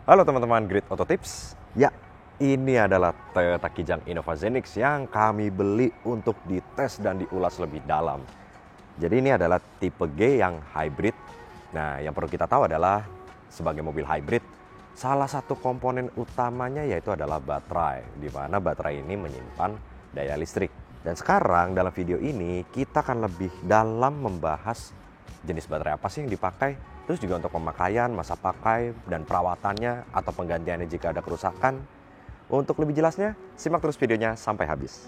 Halo teman-teman Grid Auto Tips. Ya, ini adalah Toyota Kijang Innova Zenix yang kami beli untuk dites dan diulas lebih dalam. Jadi ini adalah tipe G yang hybrid. Nah, yang perlu kita tahu adalah sebagai mobil hybrid, salah satu komponen utamanya yaitu adalah baterai, di mana baterai ini menyimpan daya listrik. Dan sekarang dalam video ini kita akan lebih dalam membahas jenis baterai apa sih yang dipakai, terus juga untuk pemakaian, masa pakai, dan perawatannya atau penggantiannya jika ada kerusakan. Untuk lebih jelasnya, simak terus videonya sampai habis.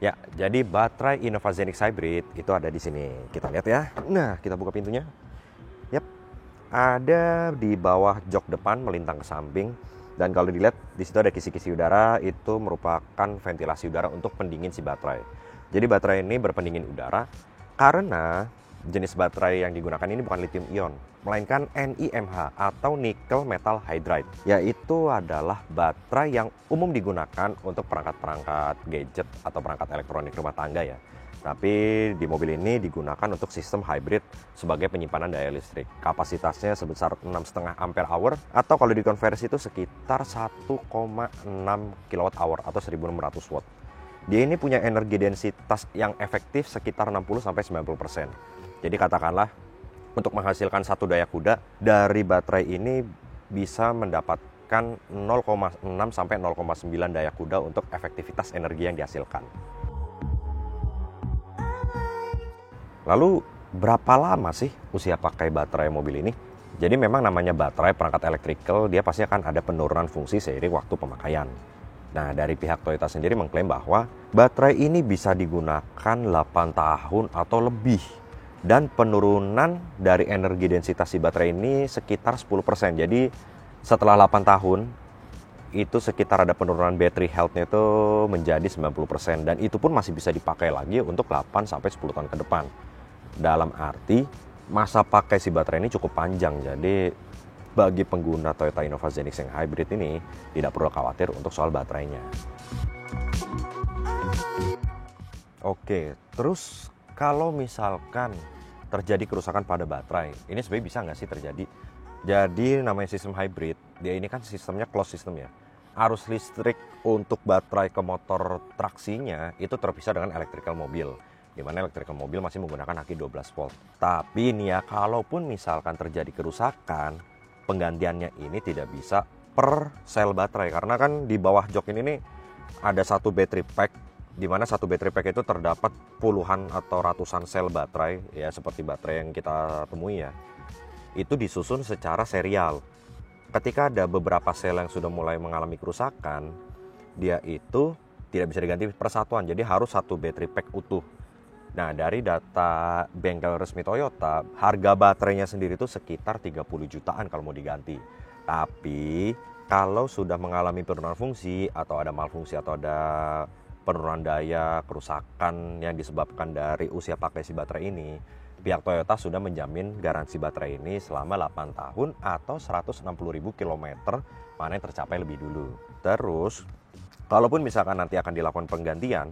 Ya, jadi baterai Innova Zenix Hybrid itu ada di sini. Kita lihat ya. Nah, kita buka pintunya. Yap, ada di bawah jok depan melintang ke samping. Dan kalau dilihat di situ ada kisi-kisi udara, itu merupakan ventilasi udara untuk pendingin si baterai. Jadi baterai ini berpendingin udara karena jenis baterai yang digunakan ini bukan lithium ion, melainkan NiMH atau nickel metal hydride. Yaitu adalah baterai yang umum digunakan untuk perangkat-perangkat gadget atau perangkat elektronik rumah tangga ya. Tapi di mobil ini digunakan untuk sistem hybrid sebagai penyimpanan daya listrik. Kapasitasnya sebesar 6,5 ampere hour atau kalau dikonversi itu sekitar 1,6 kWh atau 1600 watt. Dia ini punya energi densitas yang efektif sekitar 60-90%. Jadi katakanlah untuk menghasilkan satu daya kuda dari baterai ini bisa mendapatkan 0,6 sampai 0,9 daya kuda untuk efektivitas energi yang dihasilkan. Lalu berapa lama sih usia pakai baterai mobil ini? Jadi memang namanya baterai perangkat elektrikal, dia pasti akan ada penurunan fungsi seiring waktu pemakaian. Nah, dari pihak Toyota sendiri mengklaim bahwa baterai ini bisa digunakan 8 tahun atau lebih. Dan penurunan dari energi densitas si baterai ini sekitar 10%. Jadi setelah 8 tahun, itu sekitar ada penurunan battery health-nya itu menjadi 90%. Dan itu pun masih bisa dipakai lagi untuk 8-10 tahun ke depan. Dalam arti masa pakai si baterai ini cukup panjang. Jadi bagi pengguna Toyota Innova Zenix yang hybrid ini tidak perlu khawatir untuk soal baterainya. Oke, terus kalau misalkan terjadi kerusakan pada baterai, ini sebenarnya bisa nggak sih terjadi? Jadi namanya sistem hybrid, dia ini kan sistemnya closed system ya. Arus listrik untuk baterai ke motor traksinya itu terpisah dengan electrical mobil, di mana electrical mobil masih menggunakan aki 12 volt. Tapi ini ya, kalaupun misalkan terjadi kerusakan, penggantiannya ini tidak bisa per sel baterai. Karena kan di bawah jok ini nih ada satu battery pack, di mana satu battery pack itu terdapat puluhan atau ratusan sel baterai, ya seperti baterai yang kita temui ya. Itu disusun secara serial. Ketika ada beberapa sel yang sudah mulai mengalami kerusakan, dia itu tidak bisa diganti persatuan, jadi harus satu battery pack utuh. Nah, dari data bengkel resmi Toyota, harga baterainya sendiri itu sekitar 30 jutaan kalau mau diganti. Tapi kalau sudah mengalami penurunan fungsi atau ada malfungsi atau ada penurunan daya, kerusakan yang disebabkan dari usia pakai si baterai ini, pihak Toyota sudah menjamin garansi baterai ini selama 8 tahun atau 160.000 km, mana yang tercapai lebih dulu. Terus, kalaupun misalkan nanti akan dilakukan penggantian,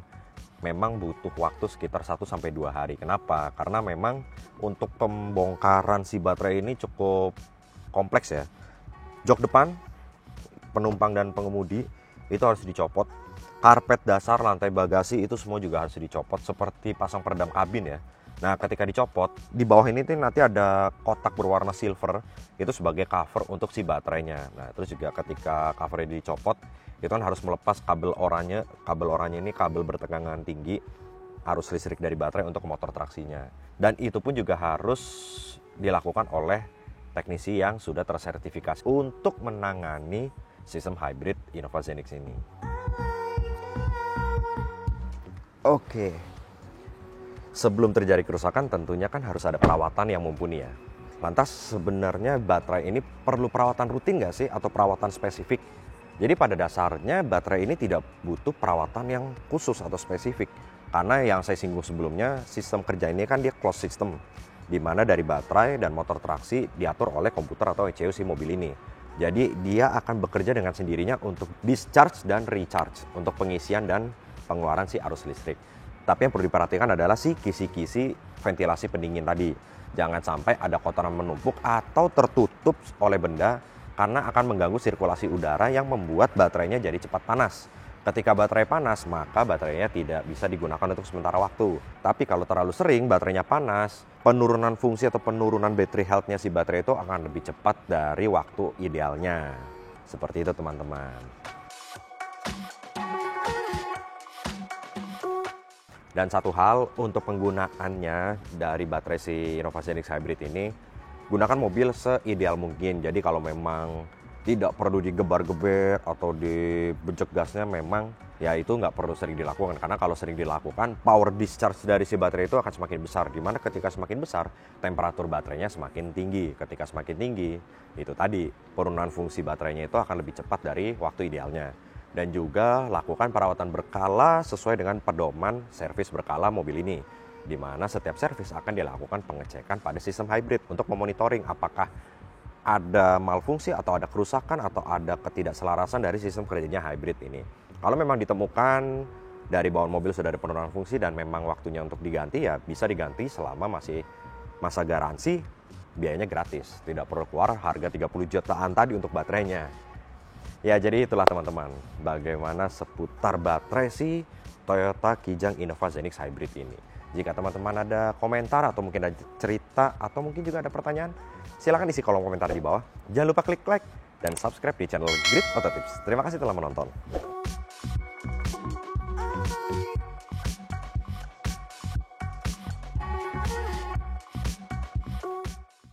memang butuh waktu sekitar 1-2 hari. Kenapa? Karena memang untuk pembongkaran si baterai ini cukup kompleks ya. Jok depan, penumpang dan pengemudi itu harus dicopot. Karpet dasar, lantai bagasi itu semua juga harus dicopot seperti pasang peredam kabin ya. Nah, ketika dicopot, di bawah ini tuh nanti ada kotak berwarna silver, itu sebagai cover untuk si baterainya. Nah, terus juga ketika covernya dicopot, itu kan harus melepas kabel oranye. Kabel oranye ini kabel bertegangan tinggi, arus listrik dari baterai untuk motor traksinya. Dan itu pun juga harus dilakukan oleh teknisi yang sudah tersertifikasi untuk menangani sistem hybrid Innova Zenix ini. Oke. Sebelum terjadi kerusakan tentunya kan harus ada perawatan yang mumpuni ya. Lantas sebenarnya baterai ini perlu perawatan rutin nggak sih atau perawatan spesifik? Jadi pada dasarnya baterai ini tidak butuh perawatan yang khusus atau spesifik. Karena yang saya singgung sebelumnya, sistem kerja ini kan dia closed system. Di mana dari baterai dan motor traksi diatur oleh komputer atau ECU si mobil ini. Jadi dia akan bekerja dengan sendirinya untuk discharge dan recharge, untuk pengisian dan pengeluaran si arus listrik. Tapi yang perlu diperhatikan adalah si kisi-kisi ventilasi pendingin tadi. Jangan sampai ada kotoran menumpuk atau tertutup oleh benda karena akan mengganggu sirkulasi udara yang membuat baterainya jadi cepat panas. Ketika baterai panas, maka baterainya tidak bisa digunakan untuk sementara waktu. Tapi kalau terlalu sering baterainya panas, penurunan fungsi atau penurunan battery health-nya si baterai itu akan lebih cepat dari waktu idealnya. Seperti itu teman-teman. Dan satu hal untuk penggunaannya dari baterai si Innova Zenix Hybrid ini, gunakan mobil seideal mungkin. Jadi kalau memang tidak perlu digebar-geber atau dibejek gasnya, memang ya itu nggak perlu sering dilakukan. Karena kalau sering dilakukan, power discharge dari si baterai itu akan semakin besar. Dimana ketika semakin besar, temperatur baterainya semakin tinggi. Ketika semakin tinggi, itu tadi penurunan fungsi baterainya itu akan lebih cepat dari waktu idealnya. Dan juga lakukan perawatan berkala sesuai dengan pedoman servis berkala mobil ini. Di mana setiap servis akan dilakukan pengecekan pada sistem hybrid untuk memonitoring apakah ada malfungsi atau ada kerusakan atau ada ketidakselarasan dari sistem kerjanya hybrid ini. Kalau memang ditemukan dari bawaan mobil sudah ada penurunan fungsi dan memang waktunya untuk diganti, ya bisa diganti selama masih masa garansi, biayanya gratis. Tidak perlu keluar harga 30 jutaan tadi untuk baterainya. Ya jadi itulah teman-teman, bagaimana seputar baterai si Toyota Kijang Innova Zenix Hybrid ini. Jika teman-teman ada komentar atau mungkin ada cerita atau mungkin juga ada pertanyaan, silahkan isi kolom komentar di bawah. Jangan lupa klik like dan subscribe di channel Grid Auto Tips. Terima kasih telah menonton.